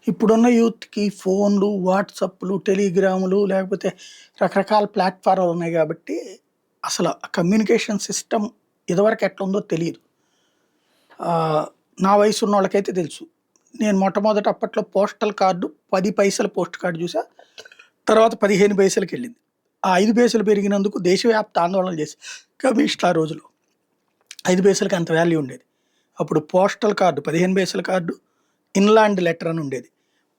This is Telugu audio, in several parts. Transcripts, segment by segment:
ఇప్పుడున్న యూత్‌కి ఫోన్‌లు, వాట్సాప్‌లు, టెలిగ్రాములు లేకపోతే రకరకాల ప్లాట్‌ఫార్మ్‌లు ఉన్నాయి గాబట్టి, అసల కమ్యూనికేషన్ సిస్టమ్ ఇదివరకు ఎట్లుందో తెలీదు. ఆహ్, నా వయసున్నోళ్ళకైతే తెలుసు. నేను మొట్టమొదట అప్పట్లో పోస్టల్ కార్డ్ 10 పైసల పోస్ట్ కార్డ్ జూసా. తర్వాత 15 పైసలకెళ్ళింది. ఆ 5 పైసలు పెరిగినందుకు దేశవ్యాప్త ఆందోళనలు చేశా కమ్యూనిస్టులు ఆ రోజుల్లో. 5 పైసలకి అంత వాల్యూ ఉండేది. అప్పుడు పోస్టల్ కార్డ్ 15 పైసల కార్డు, ఇన్‌లాండ్ లెటర్ అని ఉండేది.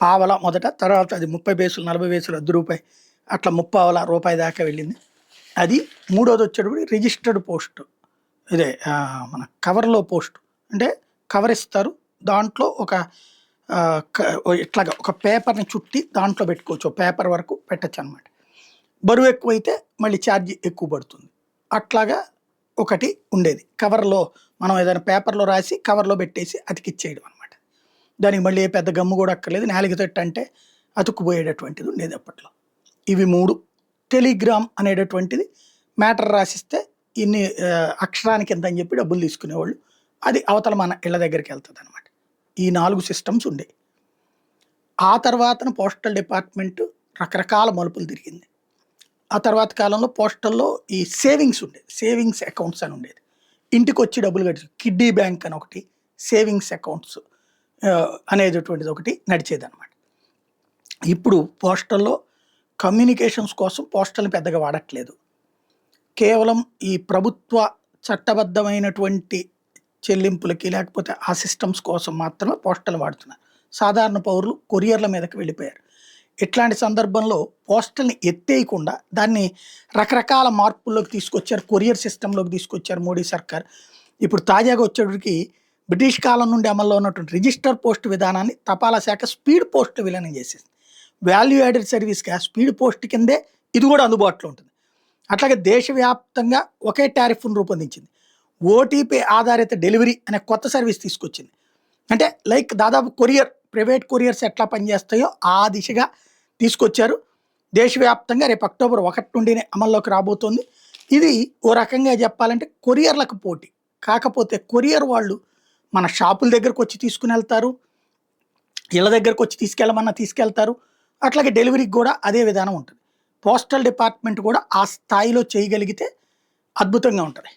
పావలా మొదట, తర్వాత అది 30 పైసలు, 40 పైసలు, రూ. 1 అట్లా ముప్పావలా, రూపాయి దాకా వెళ్ళింది. అది మూడోదొచ్చేటప్పటికి రిజిస్టర్డ్ పోస్ట్. ఇదే మన కవర్‌లో పోస్ట్. అంటే కవర్ ఇస్తారు. దాంట్లో ఒక ఆహ్, క ఇట్లాగా ఒక పేపర్‌ని చుట్టి దాంట్లో పెట్టుకోవచ్చు. ఓ పేపర్ వరకు పెట్టొచ్చనమాట. బరువు ఎక్కువైతే మళ్ళీ ఛార్జ్ ఎక్కువ పడుతుంది. అట్లాగా ఒకటి ఉండేది. కవర్‌లో మనం ఏదైనా పేపర్‌లో రాసి కవర్‌లో పెట్టేసి అతికిచ్చేయడం అనమాట. దానికి మళ్ళీ ఏ పెద్ద గమ్ము గూడా అక్కర్లేదు. నేలకి అంటే అతుక్కుపోయేటటువంటిది ఉండేది అప్పట్లో. ఇవి 3. టెలిగ్రామ్ అనేటటువంటిది మ్యాటర్ రాసిస్తే ఇన్ని అక్షరానికి ఇంత అని చెప్పి డబ్బులు తీసుకునేవాళ్ళు. అది అవతల మన ఇళ్ళ దగ్గరికెళ్తదనమాట. ఈ 4 సిస్టమ్స్ ఉండేయి. ఆ తర్వాతన పోస్టల్ డిపార్ట్‌మెంట్ రకరకాల మలుపులు తిరిగింది. ఆ తర్వాత కాలంలో పోస్టల్‌లో ఈ సేవింగ్స్ ఉండేది. సేవింగ్స్ అకౌంట్స్ అని ఉండేది. ఇంటికొచ్చి డబ్బులు కట్టి కిడ్డీ బ్యాంక్ అని ఒకటి, సేవింగ్స్ అకౌంట్స్ అనేటటువంటిది ఒకటి నడిచేదనమాట. ఇప్పుడు పోస్టల్‌లో కమ్యూనికేషన్స్ కోసం పోస్టల్‌ని పెద్దగా వాడట్లేదు. కేవలం ఈ ప్రభుత్వ చట్టబద్ధమైనటువంటి చెల్లింపులకి లేకపోతే ఆ సిస్టమ్స్ కోసం మాత్రమే పోస్టల్ వాడుతున్నారు. సాధారణ పౌరులు కొరియర్ల మీదకి వెళ్ళిపోయారు. ఇట్లాంటి సందర్భంలో పోస్టల్‌ని ఎత్తేయకుండా దాన్ని రకరకాల మార్పుల్లోకి తీసుకొచ్చారు. కొరియర్ సిస్టమ్‌లోకి తీసుకొచ్చారు మోడీ సర్కార్. ఇప్పుడు తాజాగా వచ్చేటప్పటికి బ్రిటిష్ కాలం నుండి అమల్లో ఉన్నటువంటి రిజిస్టర్ పోస్ట్ విధానాన్ని తపాలా శాఖ స్పీడ్ పోస్ట్ విలీనం చేసేసింది. వాల్యూ యాడెడ్ సర్వీస్‌గా స్పీడ్ పోస్ట్ కిందే ఇది కూడా అందుబాటులో ఉంటుంది. అట్లాగే దేశవ్యాప్తంగా ఒకే టారిఫ్‌ను రూపొందించింది. ఓటీపీ ఆధారిత డెలివరీ అనే కొత్త సర్వీస్ తీసుకొచ్చింది. అంటే లైక్ దాదాపు ప్రైవేట్ కొరియర్స్ ఎట్లా పనిచేస్తాయో ఆ దిశగా తీసుకొచ్చారు. దేశవ్యాప్తంగా రేపు అక్టోబర్ 1 నుండినే అమల్లోకి రాబోతోంది. ఇది ఓ రకంగా చెప్పాలంటే కొరియర్లకు పోటీ. కాకపోతే కొరియర్ వాళ్ళు మన షాపుల దగ్గరకొచ్చి తీసుకునెళ్తారు. ఇళ్ళ దగ్గరకొచ్చి తీసుకెళ్ళమన్నా తీసుకెళ్తారు. అట్లాగే డెలివరీకి గూడా అదే విధానం ఉంటుంది. పోస్టల్ డిపార్ట్‌మెంట్ కూడా ఆ స్థాయిలో చేయగలిగితే అద్భుతంగా ఉంటది.